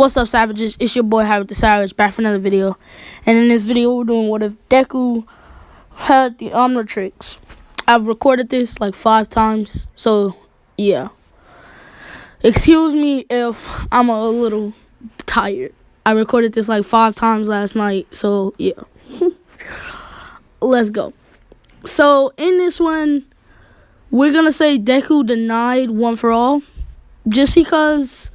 What's up, Savages? It's your boy, Havoc the Savage, back for another video. And in this video, we're doing what if Deku had the omnitrix. I've recorded this like 5 times, so yeah. Excuse me if I'm a little tired. I recorded this like 5 times last night, so yeah. Let's go. So in this one, we're gonna say Deku denied one for all, just because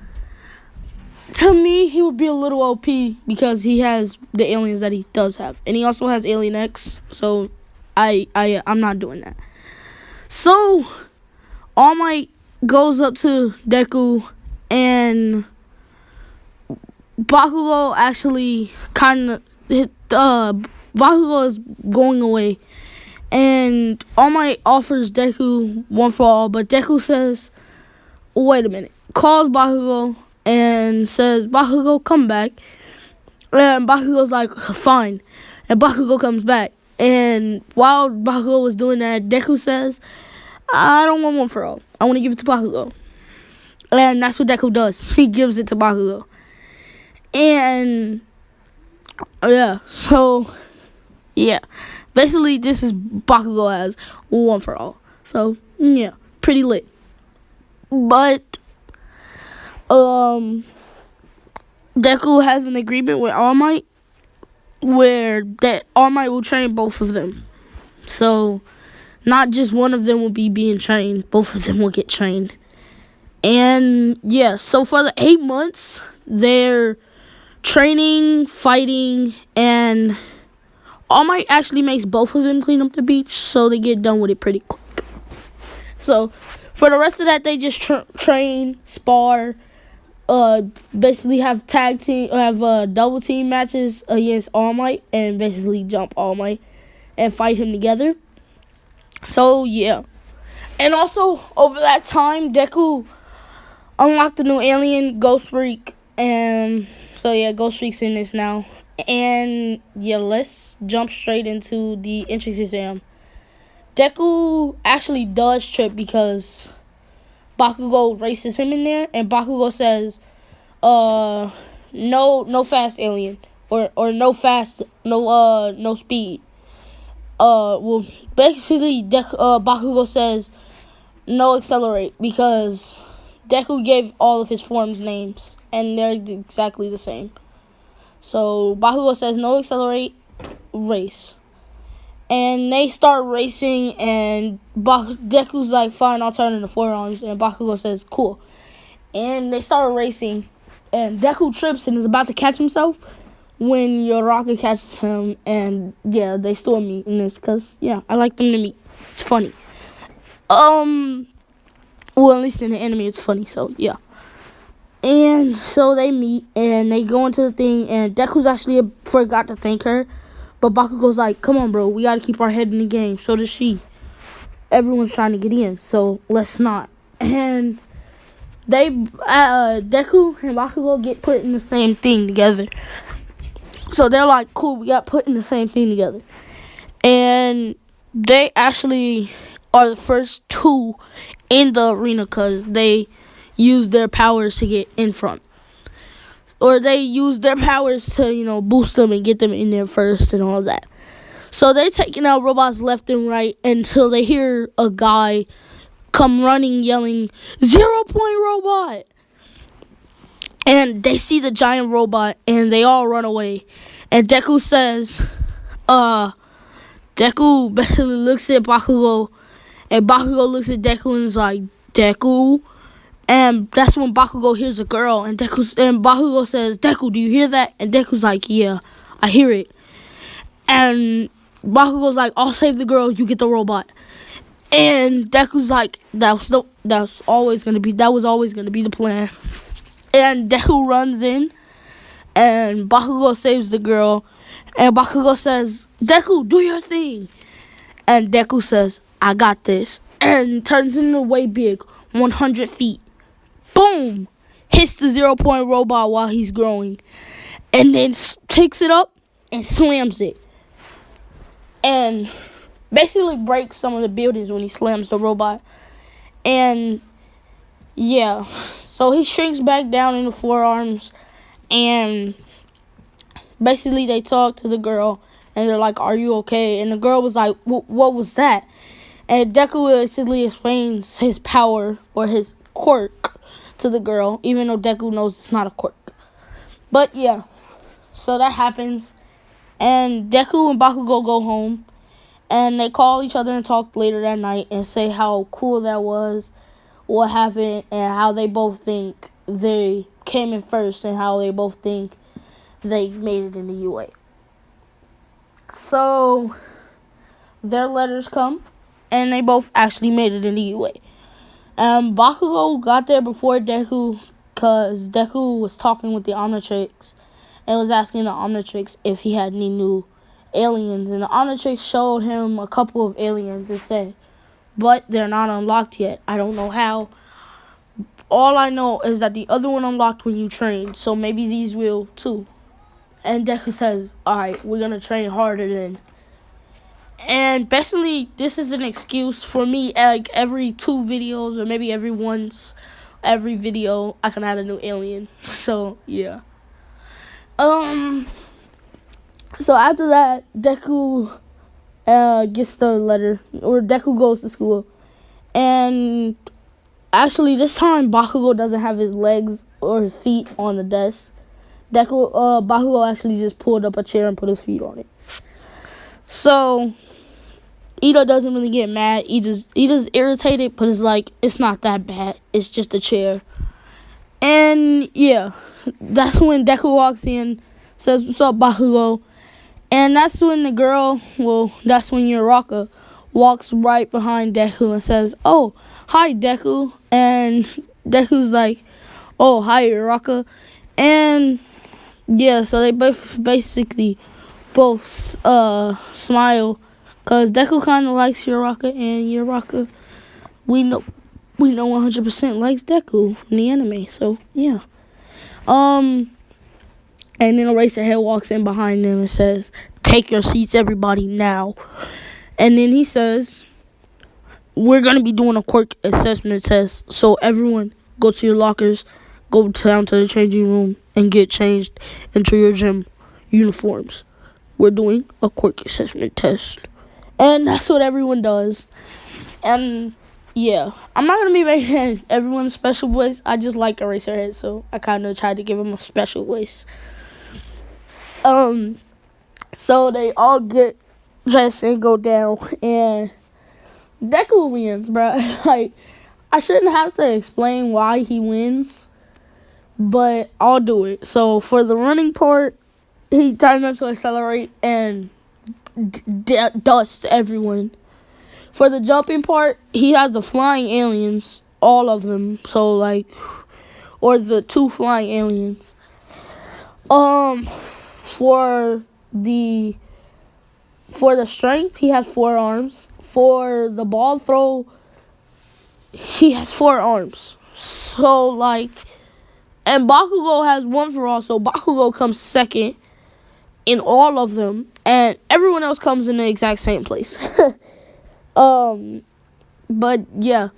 to me he would be a little OP because he has the aliens that he does have, and he also has Alien X. So I'm not doing that. So All Might goes up to Deku, and Bakugo actually Bakugo is going away, and All Might offers Deku one for all, but Deku says, wait a minute, calls Bakugo and says, Bakugo, come back. And Bakugo's like, fine. And Bakugo comes back. And while Bakugo was doing that, Deku says, I don't want one for all. I want to give it to Bakugo. And that's what Deku does. He gives it to Bakugo. And yeah, so yeah. Basically, this is Bakugo as one for all. So yeah, pretty lit. But Deku has an agreement with All Might where that All Might will train both of them. So not just one of them will be being trained, both of them will get trained. And yeah, so for the 8 months, they're training, fighting, and All Might actually makes both of them clean up the beach, so they get done with it pretty quick. So for the rest of that, they just train, spar, basically have double team matches against All Might, and basically jump All Might and fight him together. So yeah, and also over that time, Deku unlocked the new alien, Ghost Freak, and so yeah, Ghost Freak's in this now. And yeah, let's jump straight into the entrance exam. Deku actually does trip because Bakugo races him in there, and Bakugo says, no fast alien, or no speed. Well, basically, Bakugo says no accelerate because Deku gave all of his forms names, and they're exactly the same. So Bakugo says no accelerate, race. And they start racing, and Deku's like, fine, I'll turn into forearms. And Bakugo says, cool. And they start racing, and Deku trips and is about to catch himself when Yoraka catches him. And yeah, they still meet in this because, yeah, I like them to meet. It's funny. Well, at least in the anime, it's funny, so yeah. And so they meet, and they go into the thing, and Deku's actually forgot to thank her. But Bakugo's like, come on, bro, we gotta keep our head in the game. So does she. Everyone's trying to get in, so let's not. And they, Deku and Bakugo get put in the same thing together. So they're like, cool, we got put in the same thing together. And they actually are the first 2 in the arena because they use their powers to get in front. Or they use their powers to, boost them and get them in there first and all that. So they're taking out robots left and right until they hear a guy come running yelling, 0 point robot! And they see the giant robot and they all run away. And Deku says, Deku basically looks at Bakugo, and Bakugo looks at Deku and is like, Deku? And that's when Bakugo hears a girl, and Bakugo says, Deku, do you hear that? And Deku's like, yeah, I hear it. And Bakugo's like, I'll save the girl, you get the robot. And Deku's like, that was always gonna be the plan. And Deku runs in, and Bakugo saves the girl, and Bakugo says, Deku, do your thing. And Deku says, I got this, and turns into way big, 100 feet. Boom! Hits the 0 point robot while he's growing. And then takes it up and slams it. And basically breaks some of the buildings when he slams the robot. And yeah. So he shrinks back down into forearms. And basically they talk to the girl, and they're like, "Are you okay?" And the girl was like, "What was that?" And Deku basically explains his power or his quirk to the girl, even though Deku knows it's not a quirk. But yeah, so that happens, and Deku and Bakugo go home, and they call each other and talk later that night and say how cool that was, what happened, and how they both think they came in first, and how they both think they made it in the UA. So their letters come, and they both actually made it in the UA. Bakugo got there before Deku, because Deku was talking with the Omnitrix and was asking the Omnitrix if he had any new aliens. And the Omnitrix showed him a couple of aliens and said, "But they're not unlocked yet. I don't know how. All I know is that the other one unlocked when you trained, so maybe these will too." And Deku says, "Alright, we're going to train harder then." And basically, this is an excuse for me, like every 2 videos or maybe every video, I can add a new alien. So, yeah. So after that, Deku gets the letter, or Deku goes to school. And actually, this time, Bakugo doesn't have his legs or his feet on the desk. Bakugo actually just pulled up a chair and put his feet on it. So Ito doesn't really get mad. Ito's irritated, but it's like, it's not that bad. It's just a chair. And yeah, that's when Deku walks in, says, "What's up, Bakugo?" And that's when that's when Uraraka walks right behind Deku and says, "Oh, hi, Deku." And Deku's like, "Oh, hi, Uraraka." And yeah, so they both smile, because Deku kind of likes Uraraka, and Uraraka, we know 100% likes Deku from the anime. So yeah. And then Eraserhead walks in behind them and says, "Take your seats, everybody, now." And then he says, "We're going to be doing a quirk assessment test, so everyone go to your lockers, go down to the changing room, and get changed into your gym uniforms. We're doing a quirk assessment test." And that's what everyone does. And yeah, I'm not going to be making everyone's special voice. I just like Eraserhead, so I kind of tried to give him a special voice. So they all get dressed and go down, and Deku wins, bro. Like, I shouldn't have to explain why he wins, but I'll do it. So for the running part, he turns into Accelerate and dusts everyone. For the jumping part, he has the flying aliens, all of them. So or the 2 flying aliens. For the strength, he has 4 arms. For the ball throw, he has 4 arms. So and Bakugo has 1 for all. So Bakugo comes second in all of them, and everyone else comes in the exact same place. But yeah,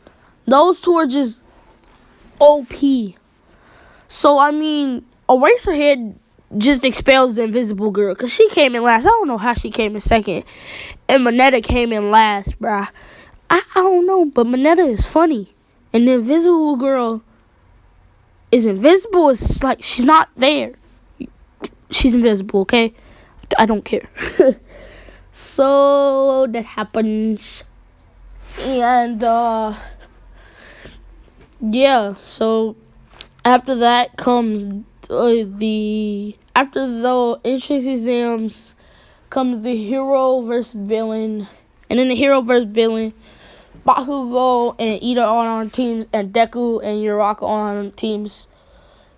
those 2 are just OP. So I mean, Eraserhead just expels the Invisible Girl, because she came in last. I don't know how she came in second, and Mineta came in last, bruh. I don't know, but Mineta is funny, and the Invisible Girl is invisible. It's like she's not there. She's invisible, okay? I don't care. So that happens, and yeah. So after that comes after the entrance exams comes the hero versus villain, and in the hero versus villain, Bakugo and Ida are on teams, and Deku and Uraraka are on teams.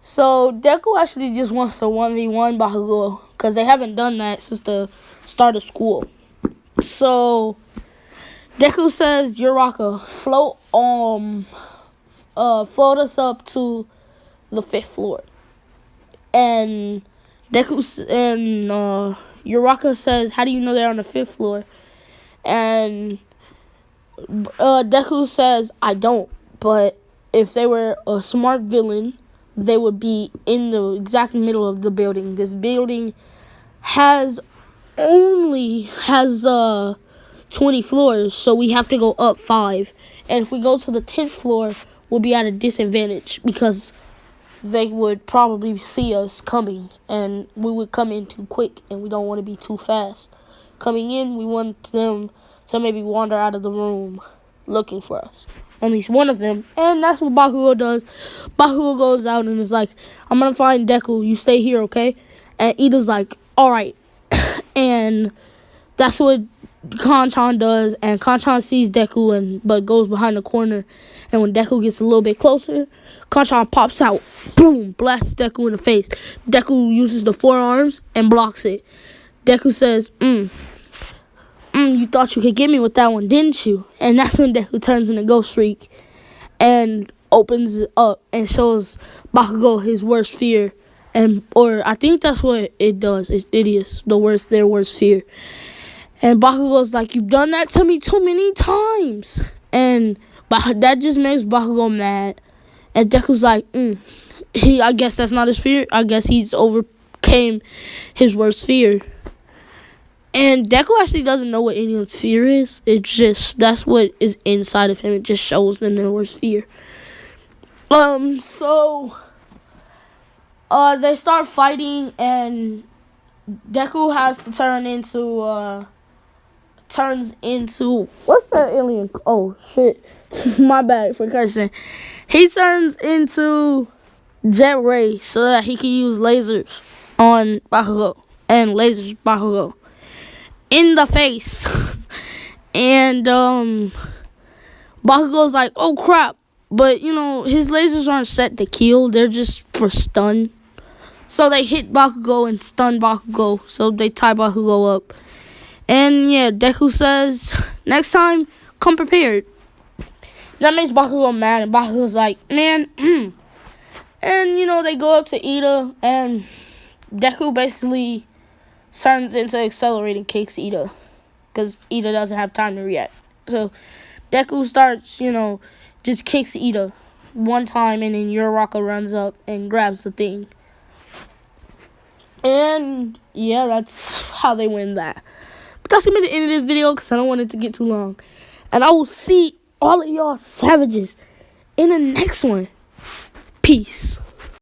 So Deku actually just wants to 1v1 Bakugo, because they haven't done that since the start of school. So Deku says, "Uraraka, float us up to the 5th floor." And Uraraka says, "How do you know they're on the 5th floor?" And Deku says, "I don't, but if they were a smart villain, they would be in the exact middle of the building. This building has 20 floors, so we have to go up 5. And if we go to the 10th floor, we'll be at a disadvantage because they would probably see us coming, and we would come in too quick, and we don't want to be too fast. Coming in, we want them to maybe wander out of the room looking for us. At least one of them. And that's what Bakugo does. Bakugo goes out and is like, I'm going to find Deku. You stay here, okay? And Ida's like, alright. And that's what Kanchan does. And Kanchan sees Deku but goes behind the corner. And when Deku gets a little bit closer, Kanchan pops out. Boom! Blasts Deku in the face. Deku uses the forearms and blocks it. Deku says, you thought you could get me with that one, didn't you? And that's when Deku turns into Ghost Freak and opens it up and shows Bakugo his worst fear. Or I think that's what it does. It is their worst fear. And Bakugo's like, you've done that to me too many times. And that just makes Bakugo mad. And Deku's like, I guess that's not his fear. I guess he's overcame his worst fear. And Deku actually doesn't know what anyone's fear is. It's just, that's what is inside of him. It just shows them their worst fear. So they start fighting, and Deku has to turns into, what's that alien? Oh, shit. My bad for cursing. He turns into Jet Ray so that he can use lasers on Bakugo. And lasers Bakugo in the face. And Bakugo's like, oh crap. But his lasers aren't set to kill, they're just for stun. So they hit Bakugo and stun Bakugo. So they tie Bakugo up. And yeah, Deku says, next time, come prepared. That makes Bakugo mad, and Bakugo's like, man, And they go up to Ida, and Deku basically turns into Accelerate and kicks Ida, because Ida doesn't have time to react. So Deku starts, just kicks Ida one time, and then Uraraka runs up and grabs the thing. And yeah, that's how they win that. But that's going to be the end of this video, because I don't want it to get too long. And I will see all of y'all savages in the next one. Peace.